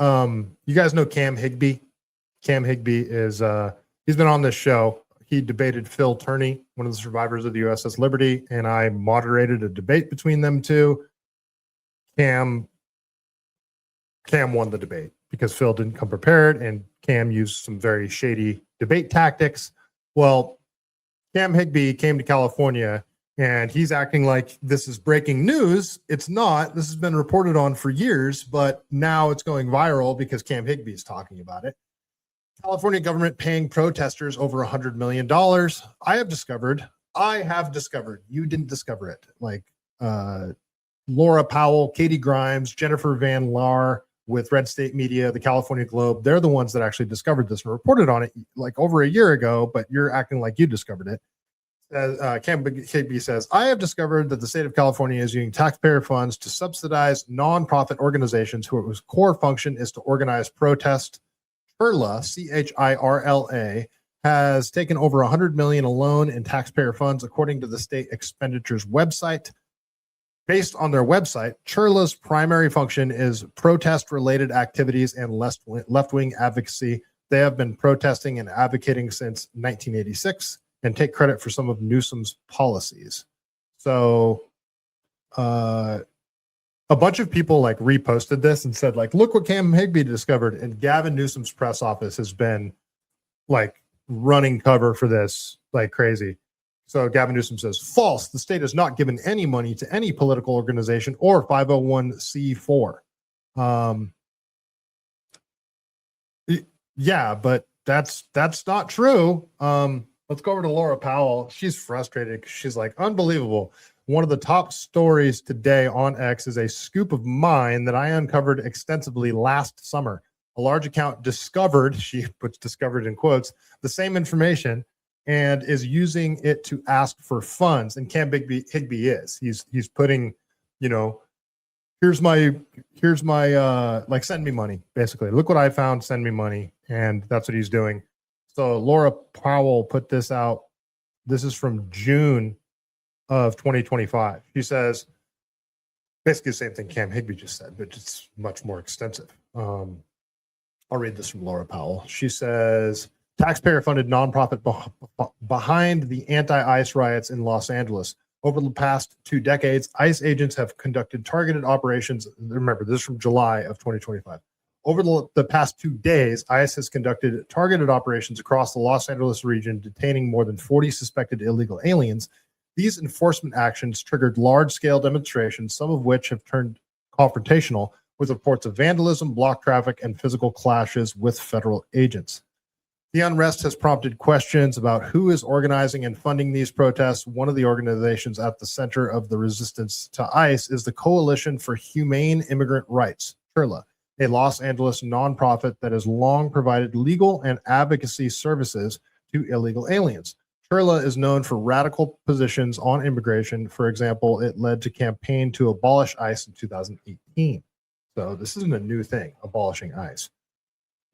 You guys know Cam Higbee. Cam Higbee is he's been on this show. He debated Phil Turney, one of the survivors of the USS Liberty, and I moderated a debate between them two. Cam won the debate because Phil didn't come prepared, and Cam used some very shady debate tactics. Well, Cam Higbee came to California, and he's acting like this is breaking news. It's not. This has been reported on for years, but now it's going viral because Cam Higbee is talking about it. California government paying protesters over $100 million. I have discovered, you didn't discover it. Like Laura Powell, Katie Grimes, Jennifer Van Laar with Red State Media, the California Globe. They're the ones that actually discovered this and reported on it like over a year ago, but you're acting like you discovered it. Cam Higbee says, I have discovered that the state of California is using taxpayer funds to subsidize nonprofit organizations whose core function is to organize protest. CHIRLA, CHIRLA, has taken over $100 million alone in taxpayer funds, according to the state expenditures website. Based on their website, CHIRLA's primary function is protest-related activities and left-wing advocacy. They have been protesting and advocating since 1986 and take credit for some of Newsom's policies. So, a bunch of people like reposted this and said like, look what Cam Higbee discovered. And Gavin Newsom's press office has been like running cover for this like crazy. So Gavin Newsom says, false. The state has not given any money to any political organization or 501c4. Yeah, but that's not true. Let's go over to Laura Powell. She's frustrated because she's like, unbelievable. One of the top stories today on X is a scoop of mine that I uncovered extensively last summer. A large account discovered, she puts discovered in quotes, the same information and is using it to ask for funds. And Cam Higbee is. He's putting, you know, here's my like send me money, basically. Look what I found, send me money. And that's what he's doing. So Laura Powell put this out. This is from June of 2025. She says basically the same thing Cam Higbee just said, but it's much more extensive. I'll read this from Laura Powell. She says, taxpayer-funded nonprofit behind the anti-ICE riots in Los Angeles. Over the past 2 decades, ICE agents have conducted targeted operations. Remember, this is from July of 2025. Over the past 2 days, ICE has conducted targeted operations across the Los Angeles region, detaining more than 40 suspected illegal aliens. These enforcement actions triggered large-scale demonstrations, some of which have turned confrontational, with reports of vandalism, block traffic, and physical clashes with federal agents. The unrest has prompted questions about who is organizing and funding these protests. One of the organizations at the center of the resistance to ICE is the Coalition for Humane Immigrant Rights, CHIRLA, a Los Angeles nonprofit that has long provided legal and advocacy services to illegal aliens. CHIRLA is known for radical positions on immigration. For example, it led to a campaign to abolish ICE in 2018. So this isn't a new thing, abolishing ICE.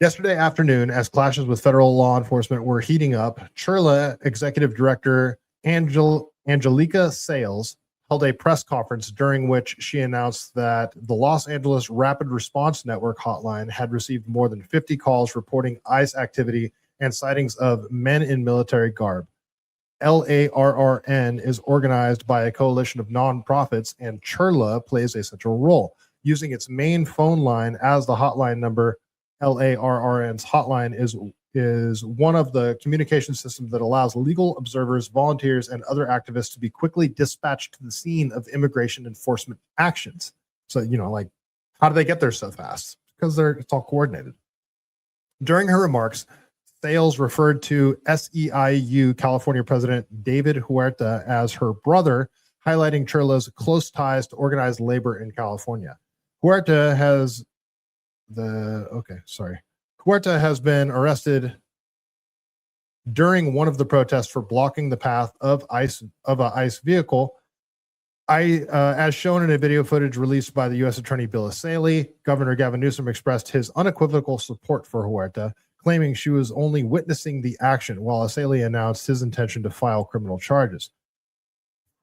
Yesterday afternoon, as clashes with federal law enforcement were heating up, CHIRLA Executive Director Angelica Sales held a press conference during which she announced that the Los Angeles Rapid Response Network hotline had received more than 50 calls reporting ICE activity and sightings of men in military garb. LARRN is organized by a coalition of nonprofits, and CHIRLA plays a central role. Using its main phone line as the hotline number, LARRN's hotline is one of the communication systems that allows legal observers, volunteers, and other activists to be quickly dispatched to the scene of immigration enforcement actions. So, you know, like, how do they get there so fast? Because it's all coordinated. During her remarks, Sales referred to SEIU California President David Huerta as her brother, highlighting CHIRLA's close ties to organized labor in California. Huerta has been arrested during one of the protests for blocking the path of an ICE vehicle. As shown in a video footage released by the U.S. Attorney Bill Asaley, Governor Gavin Newsom expressed his unequivocal support for Huerta, claiming she was only witnessing the action, while Asaley announced his intention to file criminal charges.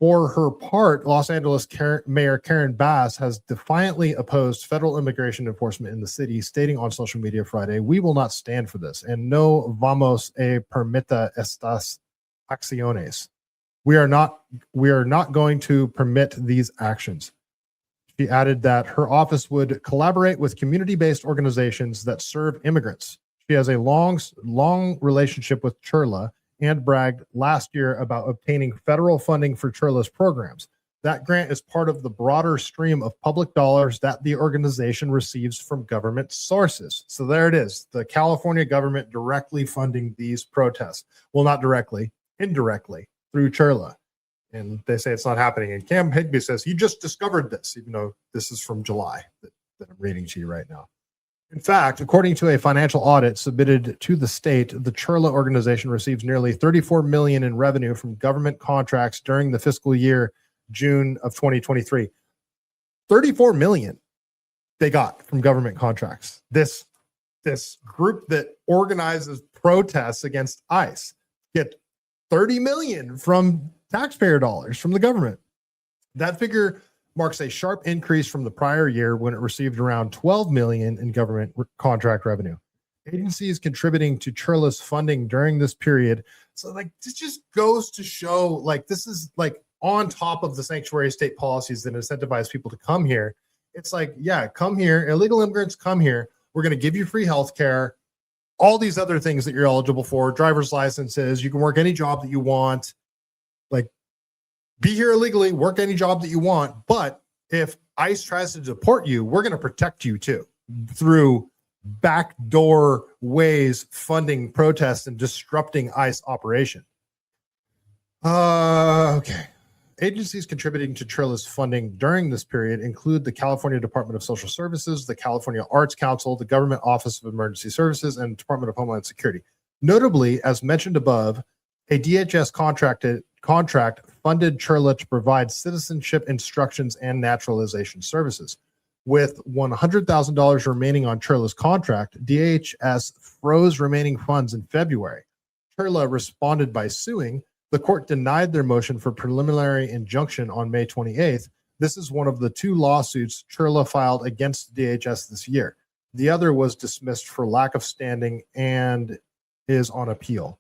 For her part, Los Angeles Mayor Karen Bass has defiantly opposed federal immigration enforcement in the city, stating on social media Friday, "We will not stand for this, and no vamos a permitir estas acciones. We are not going to permit these actions." She added that her office would collaborate with community-based organizations that serve immigrants. She has a long relationship with CHIRLA and bragged last year about obtaining federal funding for CHIRLA's programs. That grant is part of the broader stream of public dollars that the organization receives from government sources. So there it is, the California government directly funding these protests. Well, not directly, indirectly through CHIRLA. And they say it's not happening. And Cam Higby says, "You just discovered this," even though this is from July that I'm reading to you right now. In fact, according to a financial audit submitted to the state, the CHIRLA organization receives nearly $34 million in revenue from government contracts during the fiscal year June of 2023. $34 million they got from government contracts. This group that organizes protests against ICE get $30 million from taxpayer dollars from the government. That figure marks a sharp increase from the prior year when it received around $12 million in government contract revenue. Agencies contributing to CHIRLA's funding during this period. So like, this just goes to show, like, this is like on top of the sanctuary state policies that incentivize people to come here. It's like, yeah, come here. Illegal immigrants, come here. We're going to give you free health care, all these other things that you're eligible for, driver's licenses. You can work any job that you want. Like, be here illegally, work any job that you want. But if ICE tries to deport you, we're going to protect you too through backdoor ways funding protests and disrupting ICE operation. Okay. Agencies contributing to CHIRLA's funding during this period include the California Department of Social Services, the California Arts Council, the Government Office of Emergency Services, and Department of Homeland Security. Notably, as mentioned above, a DHS contract funded CHIRLA to provide citizenship instructions and naturalization services. With $100,000 remaining on CHIRLA's contract, DHS froze remaining funds in February. CHIRLA responded by suing. The court denied their motion for preliminary injunction on May 28th. This is one of the two lawsuits CHIRLA filed against DHS this year. The other was dismissed for lack of standing and is on appeal.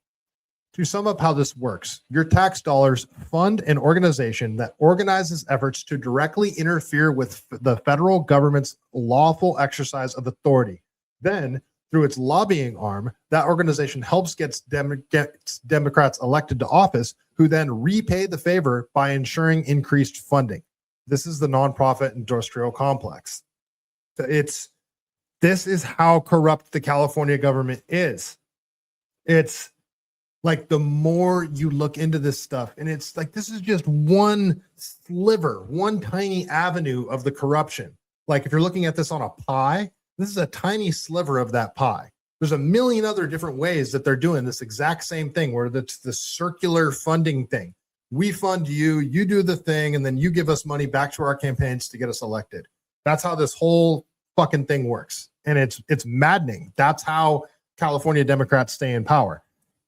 To sum up how this works, your tax dollars fund an organization that organizes efforts to directly interfere with the federal government's lawful exercise of authority. Then, through its lobbying arm, that organization helps get Democrats elected to office, who then repay the favor by ensuring increased funding. This is the nonprofit industrial complex. This is how corrupt the California government is. It's like, the more you look into this stuff, and it's like, this is just one sliver, one tiny avenue of the corruption. Like, if you're looking at this on a pie, this is a tiny sliver of that pie. There's a million other different ways that they're doing this exact same thing, where it's the circular funding thing. We fund you, you do the thing, and then you give us money back to our campaigns to get us elected. That's how this whole fucking thing works. And it's maddening. That's how California Democrats stay in power.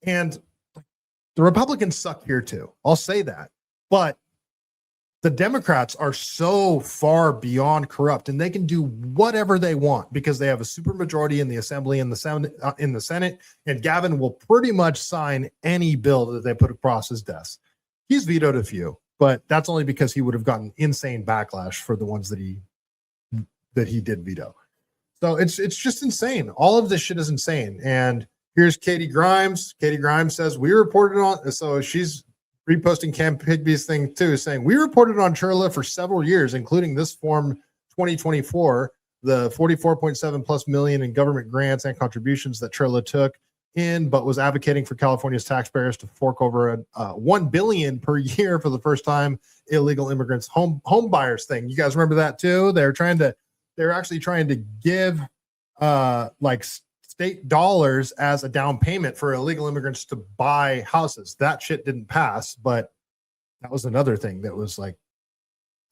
And the Republicans suck here too. I'll say that. But the Democrats are so far beyond corrupt, and they can do whatever they want because they have a supermajority in the Assembly and in the Senate. And Gavin will pretty much sign any bill that they put across his desk. He's vetoed a few, but that's only because he would have gotten insane backlash for the ones that he did veto. So it's just insane. All of this shit is insane. And here's Katie Grimes. Katie Grimes says, we reported on, so she's reposting Cam Higby's thing too, saying, we reported on CHIRLA for several years, including this form 2024, the 44.7 plus million in government grants and contributions that CHIRLA took in, but was advocating for California's taxpayers to fork over $1 billion per year for the first time illegal immigrants home buyers thing. You guys remember that too? They're actually trying to give like state dollars as a down payment for illegal immigrants to buy houses. That shit didn't pass, but that was another thing that was like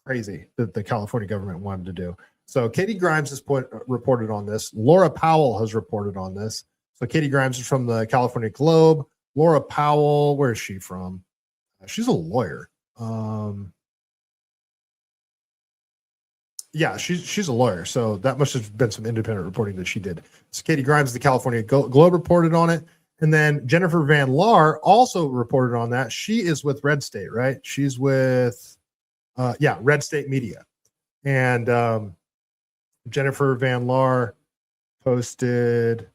crazy that the California government wanted to do. So Katie Grimes has reported on this. Laura Powell has reported on this. So Katie Grimes is from the California Globe. Laura Powell, where is she from? She's a lawyer. Yeah, she's a lawyer, so that must have been some independent reporting that she did. So Katie Grimes, the California Globe, reported on it, and then Jennifer Van Laar also reported on that. She is with Red State, right? She's with, Red State Media, and Jennifer Van Laar posted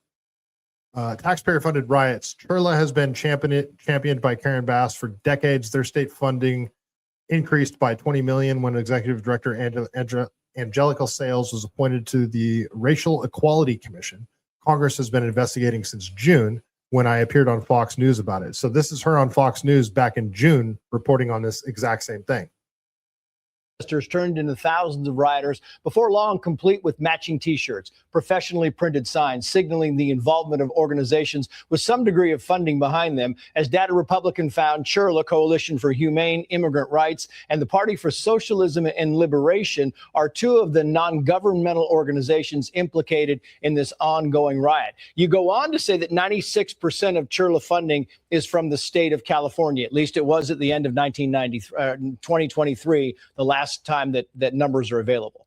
taxpayer-funded riots. CHIRLA has been championed by Karen Bass for decades. Their state funding increased by $20 million when Executive Director Angelica Sales was appointed to the Racial Equality Commission. Congress has been investigating since June when I appeared on Fox News about it. So this is her on Fox News back in June reporting on this exact same thing. Turned into thousands of rioters, before long complete with matching T-shirts, professionally printed signs signaling the involvement of organizations with some degree of funding behind them. As Data Republican found, CHIRLA, Coalition for Humane Immigrant Rights, and the Party for Socialism and Liberation are two of the non-governmental organizations implicated in this ongoing riot. You go on to say that 96% of CHIRLA funding is from the state of California. At least it was at the end of 2023, the last time that numbers are available.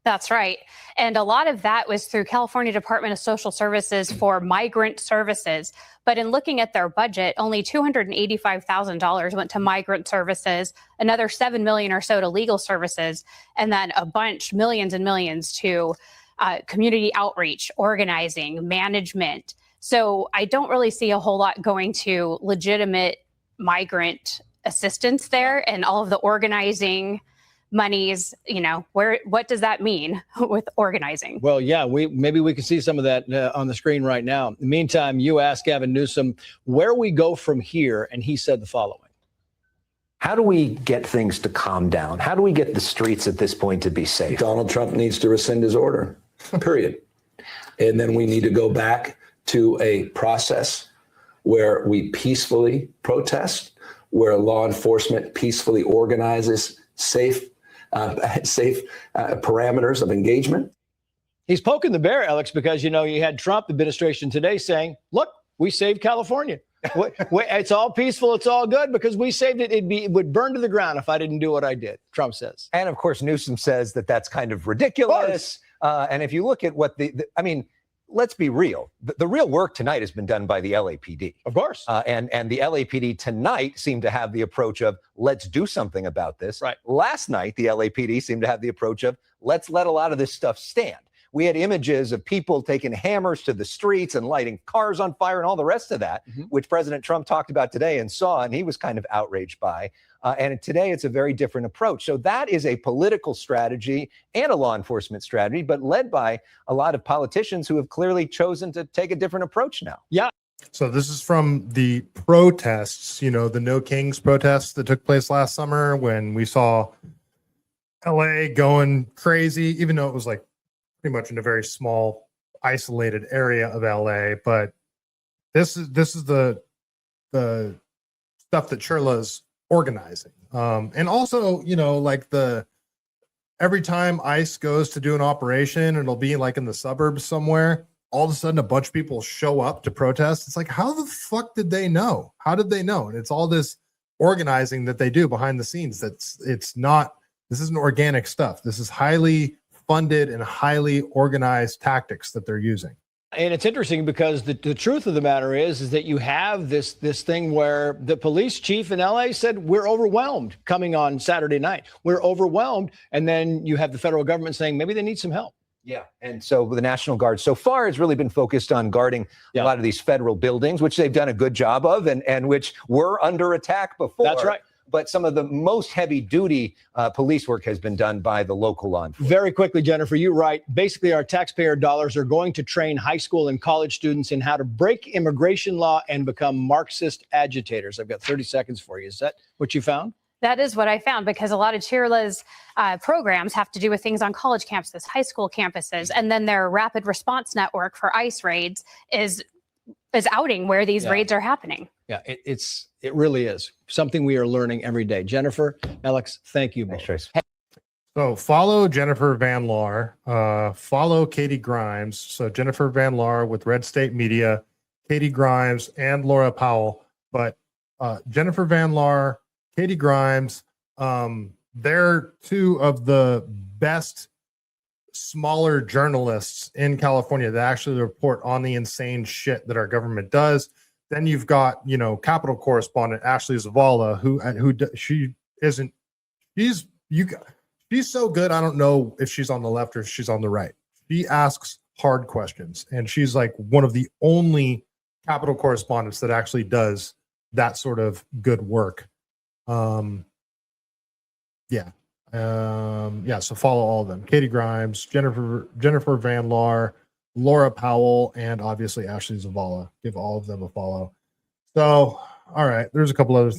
That's right. And a lot of that was through California Department of Social Services for migrant services. But in looking at their budget, only $285,000 went to migrant services, another $7 million or so to legal services, and then a bunch, millions and millions to community outreach, organizing, management. So I don't really see a whole lot going to legitimate migrant assistance there, and all of the organizing monies, what does that mean with organizing? Well, yeah, maybe we can see some of that on the screen right now. In the meantime, you asked Gavin Newsom where we go from here, and he said the following. How do we get things to calm down? How do we get the streets at this point to be safe? Donald Trump needs to rescind his order, period. And then we need to go back to a process where we peacefully protest, where law enforcement peacefully organizes safe parameters of engagement. He's poking the bear, Alex, because, you had Trump administration today saying, look, we saved California. It's all peaceful. It's all good because we saved it. It would burn to the ground if I didn't do what I did, Trump says. And of course, Newsom says that that's kind of ridiculous. And if you look at what let's be real. The real work tonight has been done by the LAPD. Of course. And the LAPD tonight seemed to have the approach of, let's do something about this. Right. Last night, the LAPD seemed to have the approach of, let's let a lot of this stuff stand. We had images of people taking hammers to the streets and lighting cars on fire and all the rest of that, which President Trump talked about today and saw, and he was kind of outraged by. And today it's a very different approach. So that is a political strategy and a law enforcement strategy, but led by a lot of politicians who have clearly chosen to take a different approach now. Yeah. So this is from the protests, the No Kings protests that took place last summer when we saw LA going crazy, even though it was like pretty much in a very small, isolated area of LA. But this is the stuff that CHIRLA's organizing. And also, every time ICE goes to do an operation, it'll be like in the suburbs somewhere, all of a sudden a bunch of people show up to protest. It's like, how the fuck did they know? How did they know? And it's all this organizing that they do behind the scenes. This isn't organic stuff. This is highly funded and highly organized tactics that they're using. And it's interesting because the truth of the matter is that you have this thing where the police chief in LA said, we're overwhelmed coming on Saturday night. We're overwhelmed. And then you have the federal government saying maybe they need some help. Yeah. And so the National Guard so far has really been focused on guarding a lot of these federal buildings, which they've done a good job of and which were under attack before. That's right. But some of the most heavy duty police work has been done by the local law enforcement. Very quickly, Jennifer, you write, basically our taxpayer dollars are going to train high school and college students in how to break immigration law and become Marxist agitators. I've got 30 seconds for you. Is that what you found? That is what I found, because a lot of CHIRLA's programs have to do with things on college campuses, high school campuses, and then their rapid response network for ICE raids is outing where these raids are happening. Yeah, it really is something we are learning every day. Jennifer, Alex, thank you both. Thanks, Trace. So follow Jennifer Van Laar, follow Katie Grimes. So Jennifer Van Laar with Red State Media, Katie Grimes, and Laura Powell. But Jennifer Van Laar, Katie Grimes, They're two of the best smaller journalists in California that actually report on the insane shit that our government does. Then you've got, you know, Capitol correspondent Ashley Zavala, she's so good. I don't know if she's on the left or if she's on the right. She asks hard questions, and she's like one of the only Capitol correspondents that actually does that sort of good work. So follow all of them: Katie Grimes, Jennifer Van Laar, Laura Powell, and obviously Ashley Zavala. Give all of them a follow. So, all right, there's a couple others.